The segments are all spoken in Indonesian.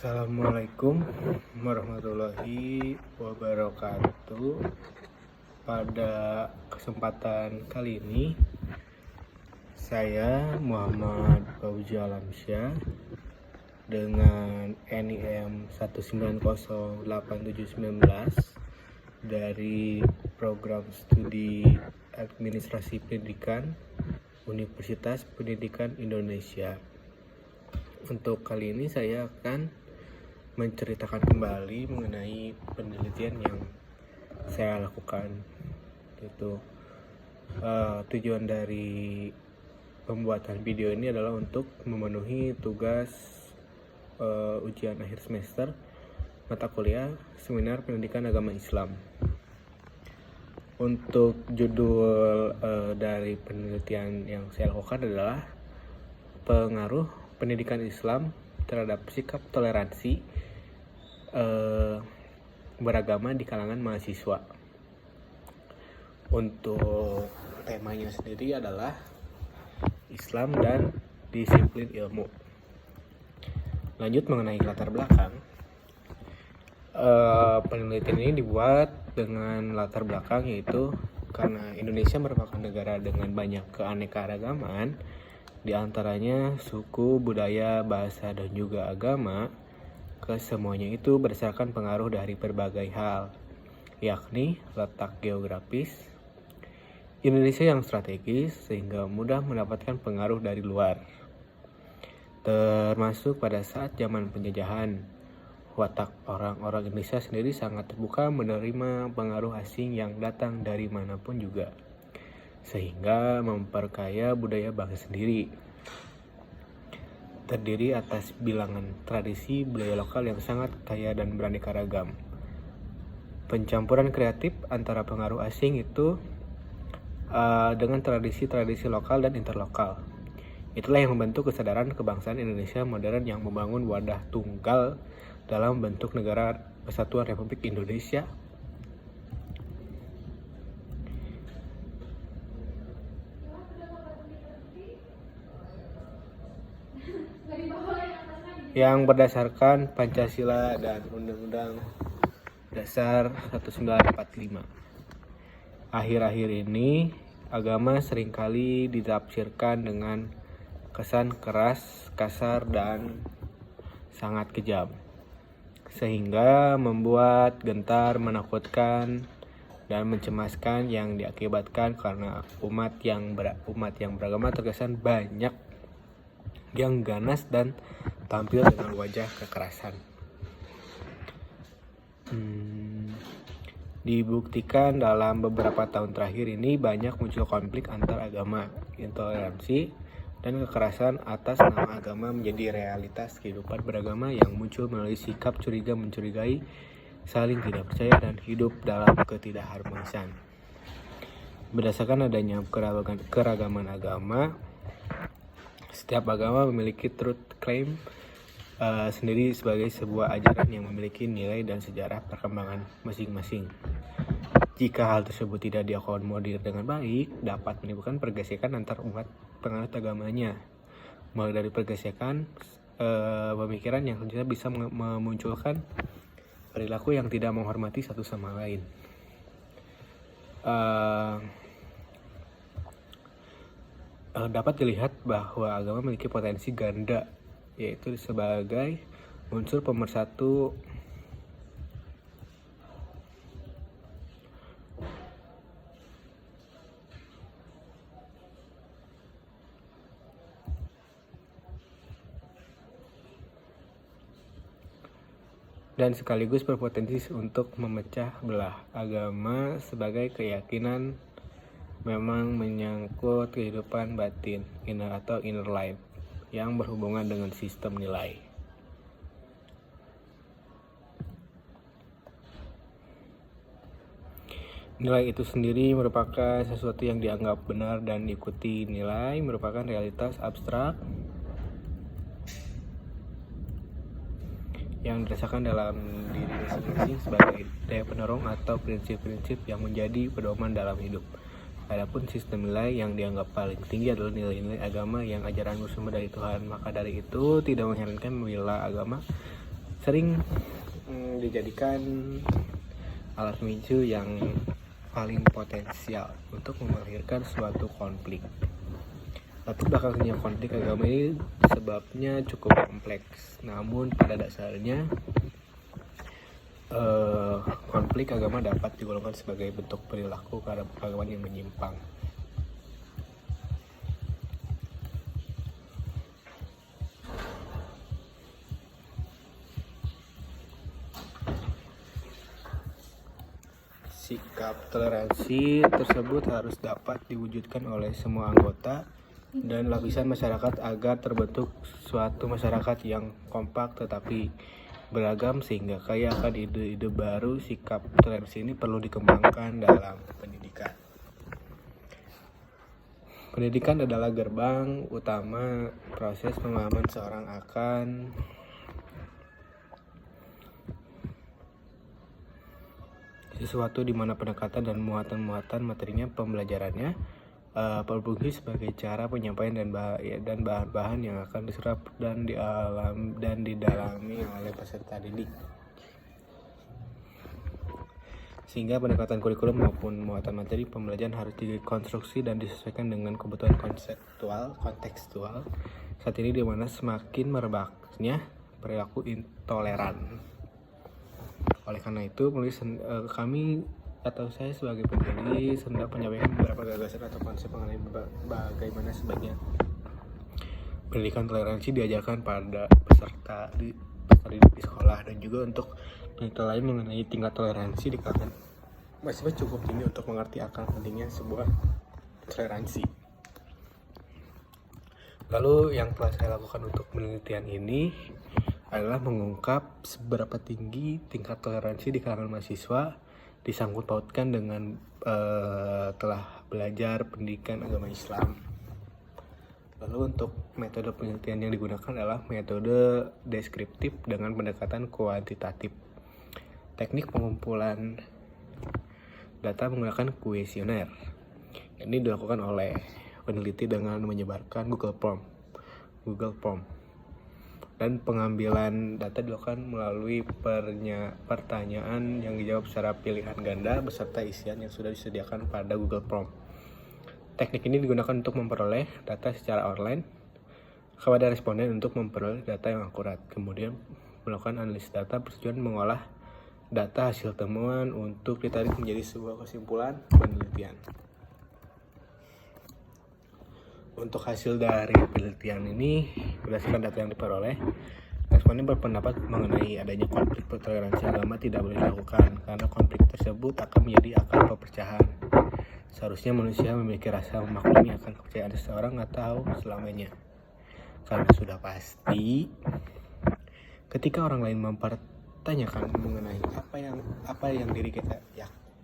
Assalamualaikum warahmatullahi wabarakatuh. Pada kesempatan kali ini saya Muhammad Fauzi Alamsyah dengan NIM 1908719 dari program studi Administrasi Pendidikan Universitas Pendidikan Indonesia. Untuk kali ini saya akan menceritakan kembali mengenai penelitian yang saya lakukan. Tujuan dari pembuatan video ini adalah untuk memenuhi tugas ujian akhir semester mata kuliah Seminar Pendidikan Agama Islam. Untuk judul dari penelitian yang saya lakukan adalah pengaruh pendidikan Islam terhadap sikap toleransi beragama di kalangan mahasiswa. Untuk temanya sendiri adalah Islam dan disiplin ilmu. Lanjut mengenai latar belakang, penelitian ini dibuat dengan latar belakang yaitu karena Indonesia merupakan negara dengan banyak keanekaragaman, di antaranya suku, budaya, bahasa, dan juga agama. Kesemuanya itu berdasarkan pengaruh dari berbagai hal, yakni letak geografis Indonesia yang strategis sehingga mudah mendapatkan pengaruh dari luar. Termasuk pada saat zaman penjajahan, watak orang-orang Indonesia sendiri sangat terbuka menerima pengaruh asing yang datang dari manapun juga, sehingga memperkaya budaya bangsa sendiri. Terdiri atas bilangan tradisi budaya lokal yang sangat kaya dan beraneka ragam. Pencampuran kreatif antara pengaruh asing itu dengan tradisi-tradisi lokal dan interlokal. Itulah yang membentuk kesadaran kebangsaan Indonesia modern yang membangun wadah tunggal dalam bentuk negara Kesatuan Republik Indonesia. Yang berdasarkan Pancasila dan Undang-Undang Dasar 1945. Akhir-akhir ini, agama seringkali ditafsirkan dengan kesan keras, kasar, dan sangat kejam, sehingga membuat gentar, menakutkan, dan mencemaskan yang diakibatkan karena umat yang beragama terkesan banyak yang ganas dan tampil dengan wajah kekerasan. Dibuktikan dalam beberapa tahun terakhir ini banyak muncul konflik antar agama, intoleransi, dan kekerasan atas nama agama menjadi realitas kehidupan beragama yang muncul melalui sikap curiga mencurigai, saling tidak percaya, dan hidup dalam ketidakharmonisan. Berdasarkan adanya keragaman agama, setiap agama memiliki truth claim sendiri sebagai sebuah ajaran yang memiliki nilai dan sejarah perkembangan masing-masing. Jika hal tersebut tidak diakomodir dengan baik, dapat menimbulkan pergesekan antar umat penganut agamanya. Mulai dari pergesekan pemikiran yang tentunya bisa memunculkan perilaku yang tidak menghormati satu sama lain. Dapat dilihat bahwa agama memiliki potensi ganda, yaitu sebagai unsur pemersatu dan sekaligus berpotensi untuk memecah belah. Agama sebagai keyakinan memang menyangkut kehidupan batin, inner atau inner life, yang berhubungan dengan sistem nilai. Nilai itu sendiri merupakan sesuatu yang dianggap benar dan diikuti. Nilai merupakan realitas abstrak yang dirasakan dalam diri masing-masing sebagai daya pendorong atau prinsip-prinsip yang menjadi pedoman dalam hidup. Adapun sistem nilai yang dianggap paling tinggi adalah nilai-nilai agama yang ajaran bersumber dari Tuhan. Maka dari itu tidak mengherankan bila agama sering dijadikan alat pemicu yang paling potensial untuk melahirkan suatu konflik. Latar belakangnya konflik agama ini sebabnya cukup kompleks, namun pada dasarnya konflik agama dapat digolongkan sebagai bentuk perilaku keagamaan yang menyimpang. Sikap toleransi tersebut harus dapat diwujudkan oleh semua anggota dan lapisan masyarakat agar terbentuk suatu masyarakat yang kompak tetapi beragam sehingga kaya akan ide-ide baru. Sikap toleransi ini perlu dikembangkan dalam pendidikan. Pendidikan adalah gerbang utama proses pemahaman seorang akan sesuatu di mana pendekatan dan muatan-muatan materinya pembelajarannya berfungsi sebagai cara penyampaian dan bahan-bahan yang akan diserap dan didalami oleh peserta didik. Sehingga pendekatan kurikulum maupun muatan materi pembelajaran harus dikonstruksi dan disesuaikan dengan kebutuhan kontekstual saat ini, di mana semakin merebaknya perilaku intoleran. Oleh karena itu, saya sebagai penulis hendak menyampaikan beberapa gagasan atau konsep mengenai bagaimana sebaiknya pendidikan toleransi diajarkan pada peserta didik di sekolah, dan juga untuk penelitian lain mengenai tingkat toleransi di kalangan mahasiswa cukup tinggi untuk mengerti akan pentingnya sebuah toleransi. Lalu yang telah saya lakukan untuk penelitian ini adalah mengungkap seberapa tinggi tingkat toleransi di kalangan mahasiswa disangkut pautkan dengan telah belajar pendidikan agama Islam. Lalu untuk metode penelitian yang digunakan adalah metode deskriptif dengan pendekatan kuantitatif. Teknik pengumpulan data menggunakan kuesioner. Ini dilakukan oleh peneliti dengan menyebarkan Google Form. Dan pengambilan data dilakukan melalui pertanyaan yang dijawab secara pilihan ganda beserta isian yang sudah disediakan pada Google Form. Teknik ini digunakan untuk memperoleh data secara online kepada responden untuk memperoleh data yang akurat. Kemudian melakukan analisis data bertujuan mengolah data hasil temuan untuk ditarik menjadi sebuah kesimpulan penelitian. Untuk hasil dari penelitian ini, berdasarkan data yang diperoleh, responden berpendapat mengenai adanya konflik toleransi agama tidak boleh dilakukan karena konflik tersebut akan menjadi akar perpecahan. Seharusnya manusia memiliki rasa memaklumi akan kepercayaan seseorang atau selamanya. Karena sudah pasti, ketika orang lain mempertanyakan mengenai apa yang diri kita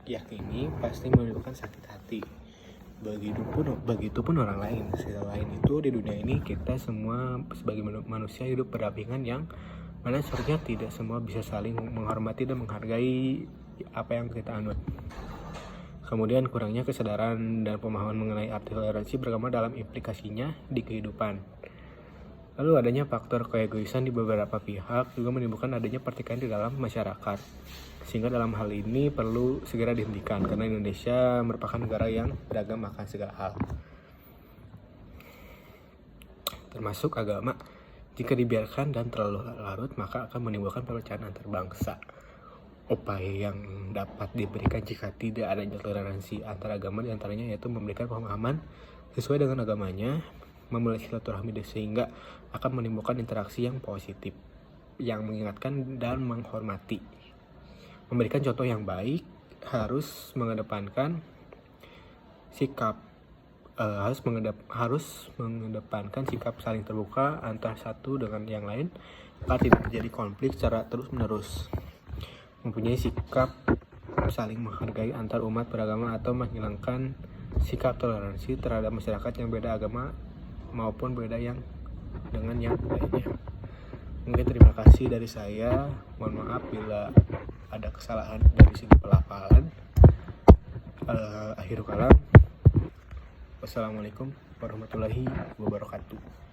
yakini, pasti menimbulkan sakit hati. Begitupun orang lain. Selain itu, di dunia ini kita semua sebagai manusia hidup berdampingan, yang mana seharusnya tidak semua bisa saling menghormati dan menghargai apa yang kita anut. Kemudian kurangnya kesadaran dan pemahaman mengenai arti toleransi beragama dalam implikasinya di kehidupan. Lalu adanya faktor keegoisan di beberapa pihak juga menimbulkan adanya pertikaian di dalam masyarakat. Sehingga dalam hal ini perlu segera dihentikan karena Indonesia merupakan negara yang beragam akan segala hal, termasuk agama. Jika dibiarkan dan terlalu larut, maka akan menimbulkan perpecahan antar bangsa. Upaya yang dapat diberikan jika tidak adanya toleransi antar agama diantaranya yaitu memberikan pemahaman sesuai dengan agamanya, memulai silaturahmi sehingga akan menimbulkan interaksi yang positif, yang mengingatkan dan menghormati. Memberikan contoh yang baik, harus mengedepankan sikap sikap saling terbuka antara satu dengan yang lain agar tidak terjadi konflik secara terus-menerus. Mempunyai sikap saling menghargai antar umat beragama atau menghilangkan sikap toleransi terhadap masyarakat yang beda agama maupun beda yang dengan yang lainnya. Mungkin terima kasih dari saya. Mohon maaf bila ada kesalahan dari segi pelafalan. Akhirul kalam. Wassalamualaikum warahmatullahi wabarakatuh.